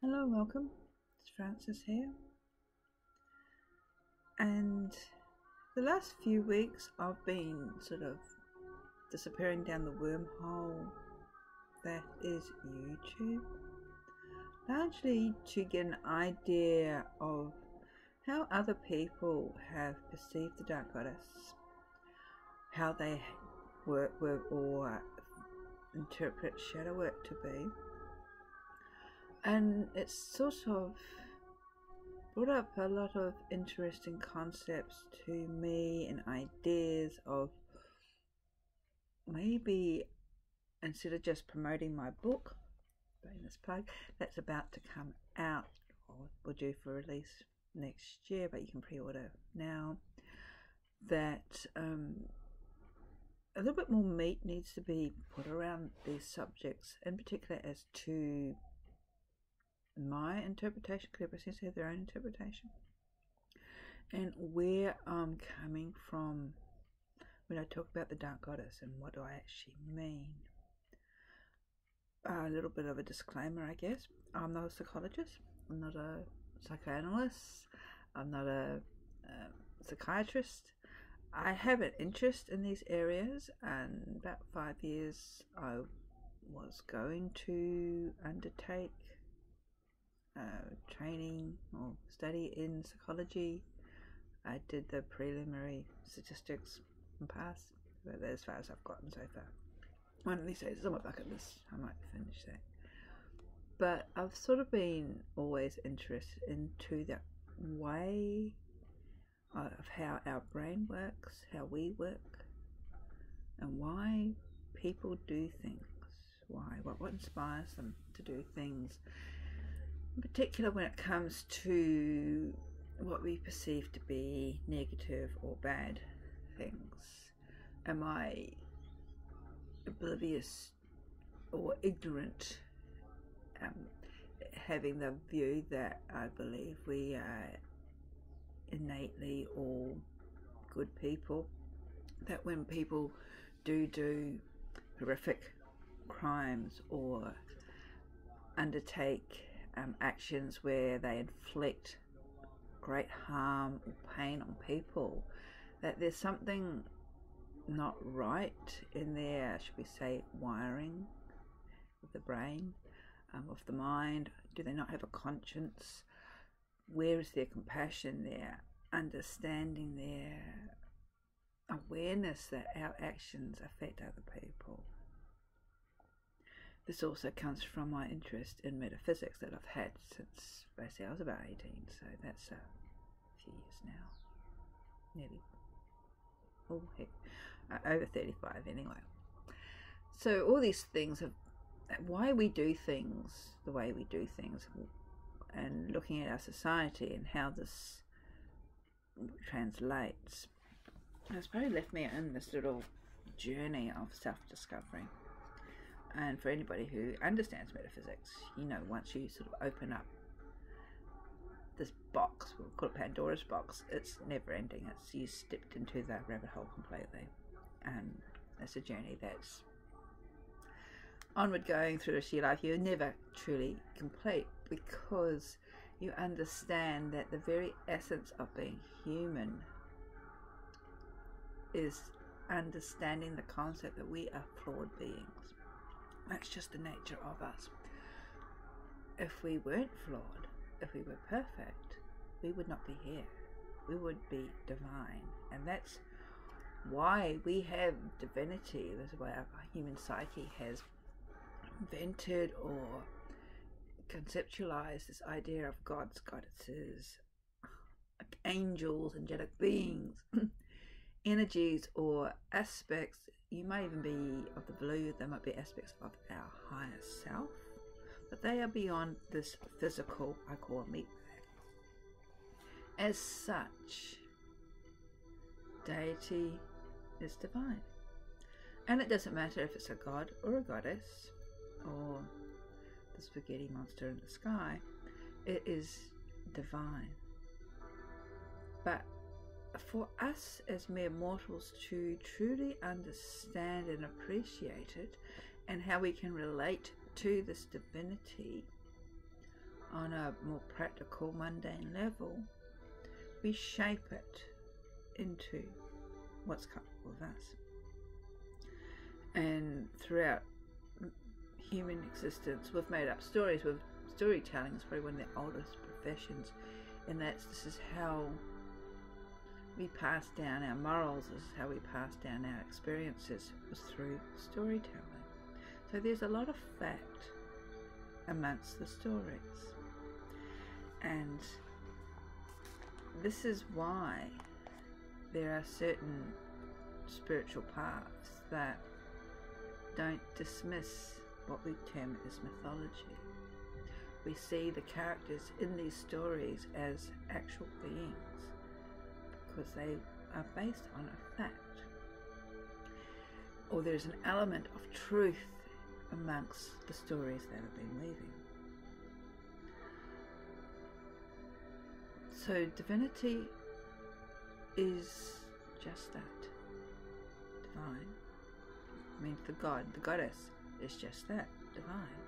Hello, welcome. It's Francis here. And the last few weeks I've been sort of disappearing down the wormhole that is YouTube, largely to get an idea of how other people have perceived the Dark Goddess, how they work with or interpret shadow work to be. And it's sort of brought up a lot of interesting concepts to me and ideas of maybe instead of just promoting my book, bonus plug, that's about to come out or due for release next year, but you can pre-order now, that a little bit more meat needs to be put around these subjects, in particular as to my interpretation, because everybody seems to have their own interpretation, and where I'm coming from when I talk about the Dark Goddess and what do I actually mean. A little bit of a disclaimer, I guess. I'm not a psychologist, I'm not a psychoanalyst, I'm not a psychiatrist. I have an interest in these areas, and about 5 years I was going to undertake training or study in psychology. I did the preliminary statistics and passed, but that's as far as I've gotten so far. One of these days it's on my bucket list, I might finish that. But I've sort of been always interested into that way of how our brain works, how we work, and why people do things. What inspires them to do things, in particular when it comes to what we perceive to be negative or bad things. Am I oblivious or ignorant, having the view that I believe we are innately all good people, that when people do horrific crimes or undertake actions where they inflict great harm or pain on people, that there's something not right in their, should we say, wiring of the brain, of the mind? Do they not have a conscience? Where is their compassion, their understanding, their awareness that our actions affect other people? This also comes from my interest in metaphysics that I've had since basically I was about 18, so that's a few years now. Nearly, oh heck, over 35 anyway. So all these things of why we do things the way we do things, and looking at our society and how this translates, has probably left me in this little journey of self-discovery. And for anybody who understands metaphysics, you know, once you sort of open up this box, we'll call it Pandora's box, it's never ending. It's, you stepped into that rabbit hole completely, and it's a journey that's onward going through your life. You're never truly complete, because you understand that the very essence of being human is understanding the concept that we are flawed beings. That's just the nature of us. If we weren't flawed, if we were perfect, we would not be here. We would be divine. And that's why we have divinity. That's why our human psyche has invented or conceptualized this idea of gods, goddesses, angels, angelic beings, energies or aspects. You might even be of the blue, there might be aspects of our higher self, but they are beyond this physical, I call it meat bag. As such, deity is divine. And it doesn't matter if it's a god or a goddess, or the spaghetti monster in the sky, it is divine. But for us as mere mortals to truly understand and appreciate it, and how we can relate to this divinity, on a more practical, mundane level, we shape it into what's comfortable with us. And throughout human existence, we've made up stories. Storytelling is probably one of the oldest professions, and this is how we pass down our morals, this is how we pass down our experiences, was through storytelling. So there's a lot of fact amongst the stories, and this is why there are certain spiritual paths that don't dismiss what we term as mythology. We see the characters in these stories as actual beings because they are based on a fact, or there's an element of truth amongst the stories that have been weaving. So divinity is just that, divine. I mean, the god, the goddess is just that, divine.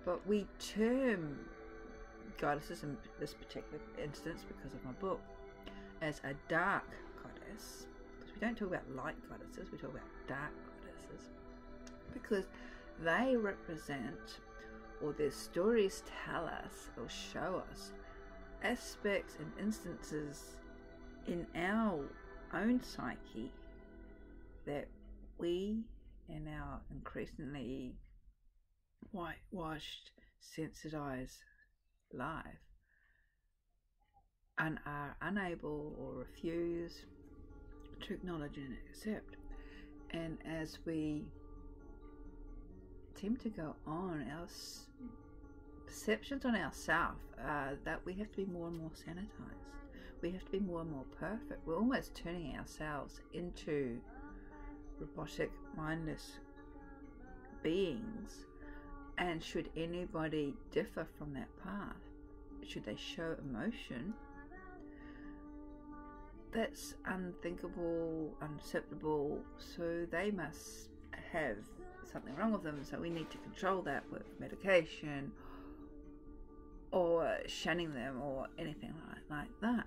But we term goddesses in this particular instance, because of my book, as a dark goddess, because we don't talk about light goddesses, we talk about dark goddesses, because they represent, or their stories tell us or show us, aspects and instances in our own psyche that we, in our increasingly whitewashed, sensitized life, and are unable or refuse to acknowledge and accept. And as we seem to go on, our perceptions on ourselves are that we have to be more and more sanitized. We have to be more and more perfect. We're almost turning ourselves into robotic, mindless beings. And should anybody differ from that path, should they show emotion, that's unthinkable, unacceptable, so they must have something wrong with them, so we need to control that with medication or shunning them or anything like that.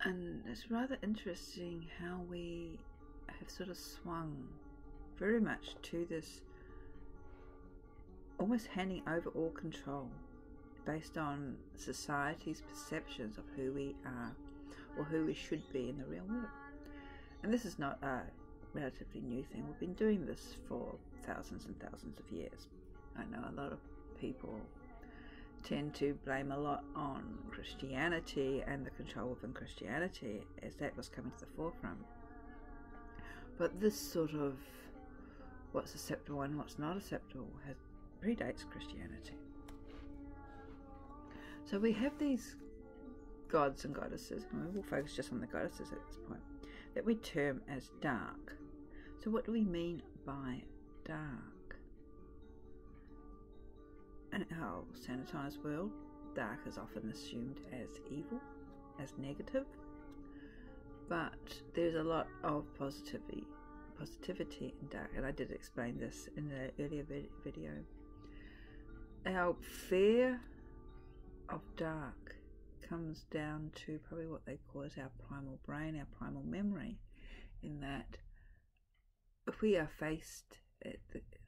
And it's rather interesting how we have sort of swung very much to this almost handing over all control based on society's perceptions of who we are or who we should be in the real world. And this is not a relatively new thing. We've been doing this for thousands and thousands of years. I know a lot of people tend to blame a lot on Christianity and the control within Christianity as that was coming to the forefront. But this sort of what's acceptable and what's not acceptable predates Christianity. So we have these gods and goddesses, and we'll focus just on the goddesses at this point, that we term as dark. So what do we mean by dark? In our sanitized world, dark is often assumed as evil, as negative, but there's a lot of positivity in dark, and I did explain this in the earlier video. Our fear of dark comes down to probably what they call as our primal brain, our primal memory, in that if we are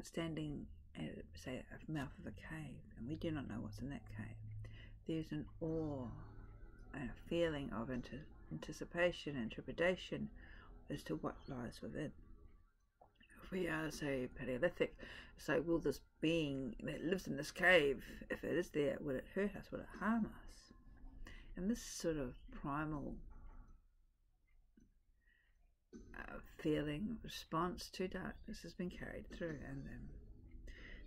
standing at, say, a mouth of a cave, and we do not know what's in that cave, there's an awe and a feeling of anticipation and trepidation as to what lies within. If we are, say, Paleolithic, it's like, will this being that lives in this cave, if it is there, will it hurt us? Will it harm us? And this sort of primal feeling, response to darkness has been carried through, and then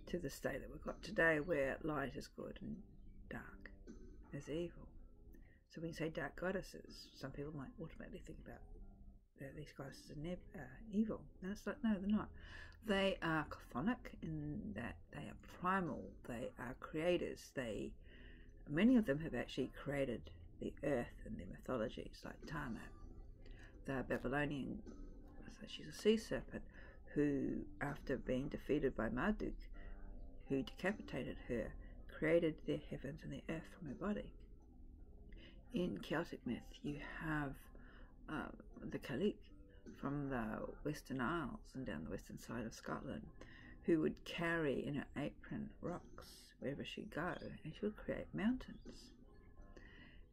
to the state that we've got today, where light is good and dark is evil. So when you say dark goddesses, some people might automatically think about that these goddesses are evil, and it's like, no, they're not. They are chthonic in that they are primal, they are creators. Many of them have actually created the earth in their mythologies, like Tiamat, the Babylonian, so she's a sea serpent who, after being defeated by Marduk, who decapitated her, created the heavens and the earth from her body. In Celtic myth, you have the Cailleach from the Western Isles and down the western side of Scotland, who would carry in her apron rocks wherever she'd go, and she would create mountains.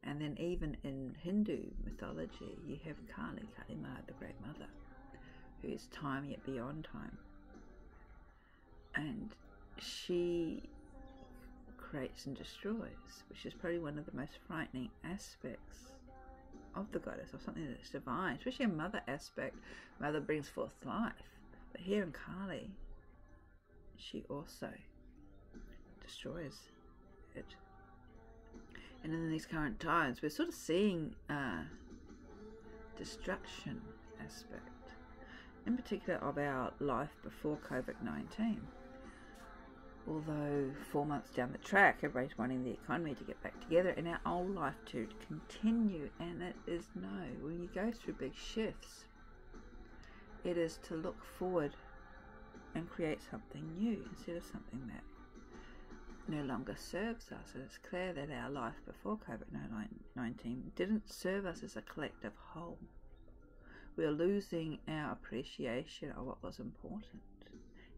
And then even in Hindu mythology, you have Kali, Kali Ma, the Great Mother, who is time yet beyond time. And she creates and destroys, which is probably one of the most frightening aspects of the goddess, or something that's divine, especially a mother aspect. Mother brings forth life, but here in Kali, she also destroys it. And in these current times, we're sort of seeing a destruction aspect, in particular of our life before COVID-19. Although 4 months down the track, everybody's wanting the economy to get back together and our old life to continue, and it is no. When you go through big shifts, it is to look forward and create something new instead of something that no longer serves us. And it's clear that our life before COVID-19 didn't serve us as a collective whole. We are losing our appreciation of what was important.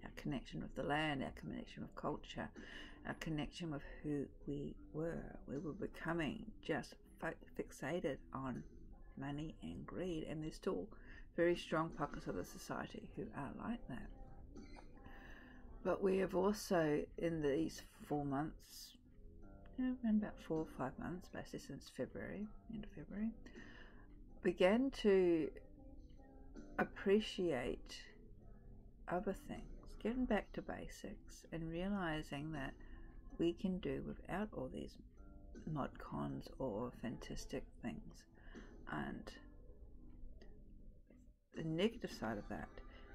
Our connection with the land, our connection with culture, our connection with who we were. We were becoming just fixated on money and greed, and there's still very strong pockets of the society who are like that. But we have also, in these 4 months, around about 4 or 5 months, basically since February, end of February, began to appreciate other things. Getting back to basics and realizing that we can do without all these mod cons or fantastic things. And the negative side of that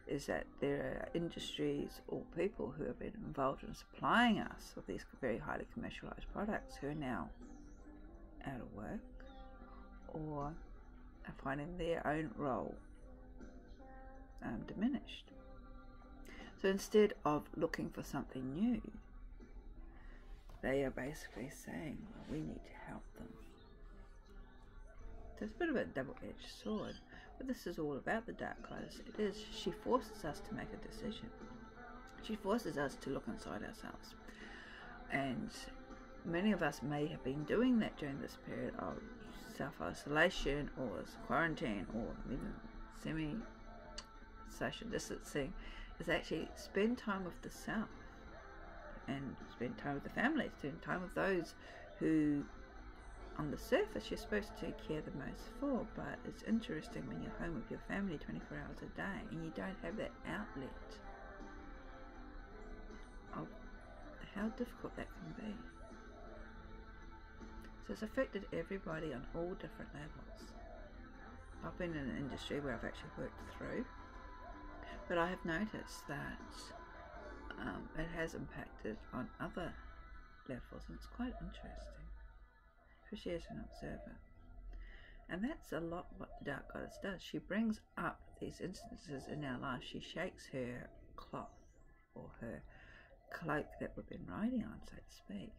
is that there are industries or people who have been involved in supplying us with these very highly commercialized products who are now out of work or are finding their own role diminished. So instead of looking for something new, they are basically saying, well, we need to help them. So it's a bit of a double-edged sword, but this is all about the dark goddess. It is, she forces us to make a decision. She forces us to look inside ourselves. And many of us may have been doing that during this period of self-isolation or quarantine or even semi-social distancing, is actually spend time with the self and spend time with the family, spend time with those who on the surface you're supposed to care the most for. But it's interesting when you're home with your family 24 hours a day and you don't have that outlet of how difficult that can be. So it's affected everybody on all different levels. I've been in an industry where I've actually worked through, but I have noticed that it has impacted on other levels, and it's quite interesting, especially as an observer. And that's a lot what the Dark Goddess does. She brings up these instances in our life. She shakes her cloth or her cloak that we've been riding on, so to speak.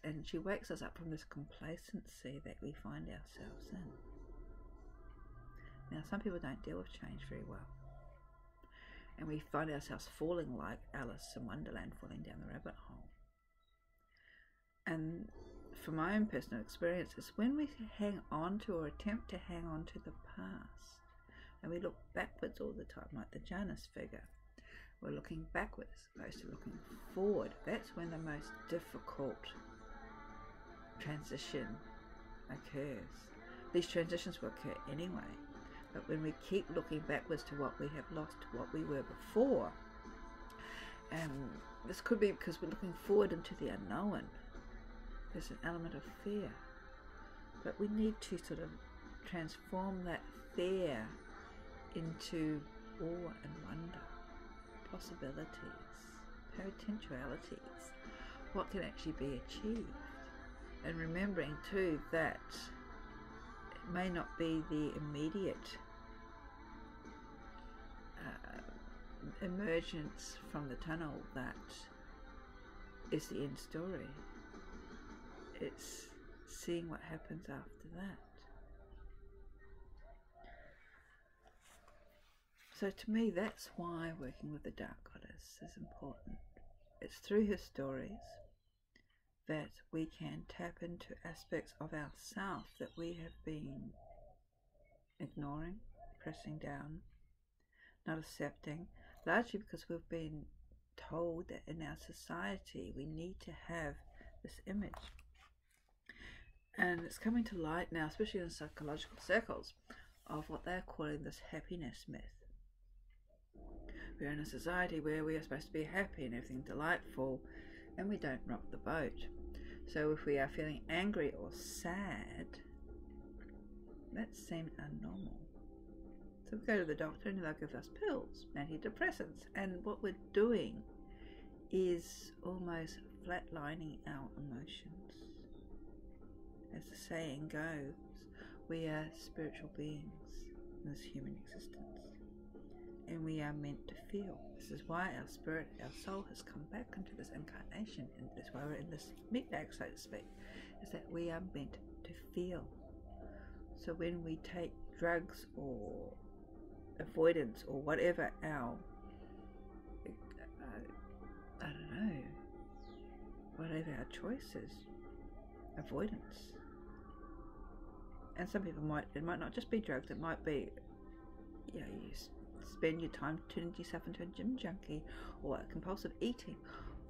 And she wakes us up from this complacency that we find ourselves in. Now, some people don't deal with change very well, and we find ourselves falling like Alice in Wonderland, falling down the rabbit hole. And from my own personal experience, is when we hang on to or attempt to hang on to the past, and we look backwards all the time, like the Janus figure. We're looking backwards as opposed to looking forward. That's when the most difficult transition occurs. These transitions will occur anyway. But when we keep looking backwards to what we have lost, to what we were before, this could be because we're looking forward into the unknown. There's an element of fear. But we need to sort of transform that fear into awe and wonder, possibilities, potentialities, what can actually be achieved. And remembering too that it may not be the immediate emergence from the tunnel that is the end story. It's seeing what happens after that. So to me, that's why working with the Dark Goddess is important. It's through her stories that we can tap into aspects of ourself that we have been ignoring, pressing down, not accepting, largely because we've been told that in our society we need to have this image. And it's coming to light now, especially in psychological circles, of what they're calling this happiness myth. We're in a society where we are supposed to be happy and everything delightful, and we don't rock the boat. So if we are feeling angry or sad, that's seen unnormal. So we go to the doctor and they'll give us pills, antidepressants, and what we're doing is almost flatlining our emotions. As the saying goes, we are spiritual beings in this human existence, and we are meant to feel. This is why our spirit, our soul has come back into this incarnation, and that's why we're in this meat bag, so to speak, is that we are meant to feel. So when we take drugs or avoidance or whatever our, I don't know, whatever our choice is, avoidance. And some people it might not just be drugs, it might be, you spend your time turning yourself into a gym junkie, or compulsive eating,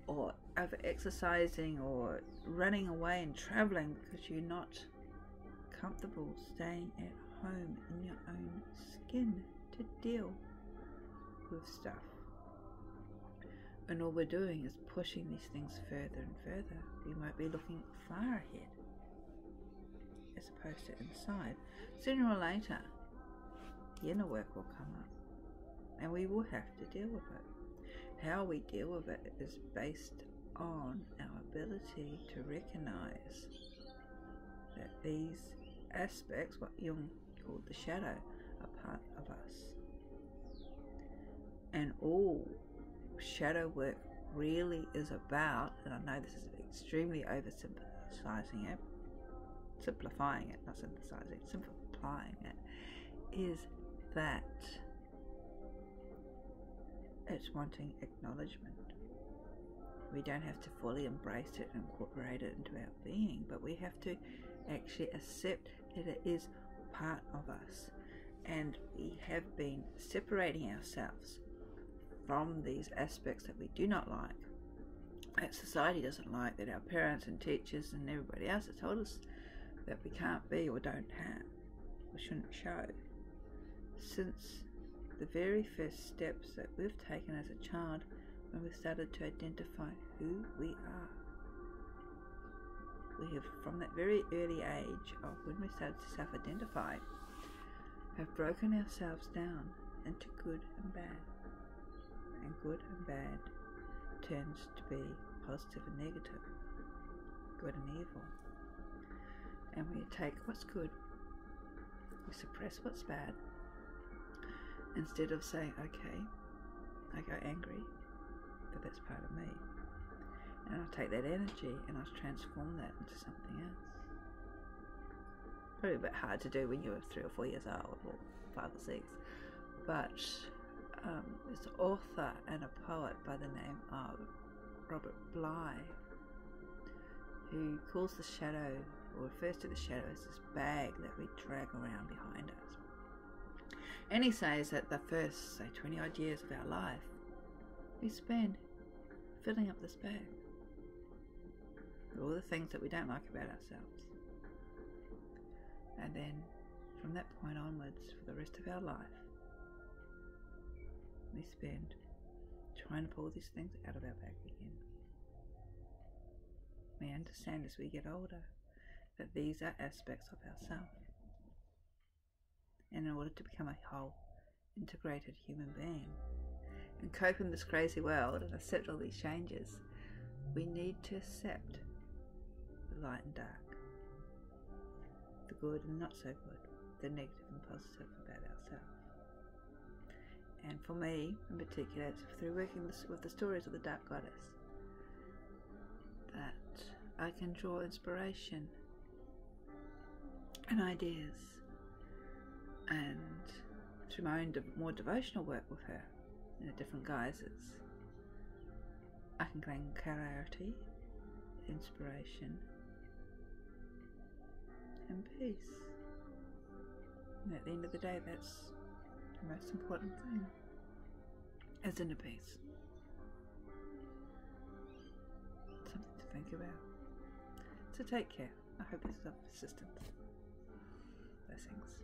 or over exercising, or running away and traveling because you're not comfortable staying at home in your own skin to deal with stuff. And all we're doing is pushing these things further and further. You might be looking far ahead as opposed to inside. Sooner or later, the inner work will come up, and we will have to deal with it. How we deal with it is based on our ability to recognize that these aspects, what Jung called the shadow, are part of us. And all shadow work really is about, and I know this is extremely oversimplifying it, simplifying it, not synthesizing, simplifying it, is that it's wanting acknowledgement. We don't have to fully embrace it and incorporate it into our being, but we have to actually accept that it is part of us. And we have been separating ourselves from these aspects that we do not like, that society doesn't like, that our parents and teachers and everybody else has told us that we can't be or don't have or shouldn't show. Since the very first steps that we've taken as a child, when we started to identify who we are, we have, from that very early age of when we started to self-identify, have broken ourselves down into good and bad. And good and bad turns to be positive and negative, good and evil. And we take what's good, we suppress what's bad, instead of saying, okay, I go angry, but that's part of me. And I'll take that energy and I'll transform that into something else. Probably a bit hard to do when you were 3 or 4 years old, or 5 or 6. But there's an author and a poet by the name of Robert Bly, who calls the shadow, or refers to the shadow as this bag that we drag around behind us. And he says that the first, say, 20 odd years of our life, we spend filling up this bag with all the things that we don't like about ourselves. And then from that point onwards, for the rest of our life, we spend trying to pull these things out of our bag again. We understand as we get older that these are aspects of ourselves. And in order to become a whole, integrated human being and cope in this crazy world and accept all these changes, we need to accept the light and dark, the good and not so good, the negative and positive about ourselves. And for me, in particular, it's through working with the stories of the Dark Goddess that I can draw inspiration and ideas, and through my own more devotional work with her in different guises, I can gain clarity, inspiration, and peace. And at the end of the day, that's the most important thing, is inner peace. Something to think about. So take care. I hope this is of assistance. Blessings.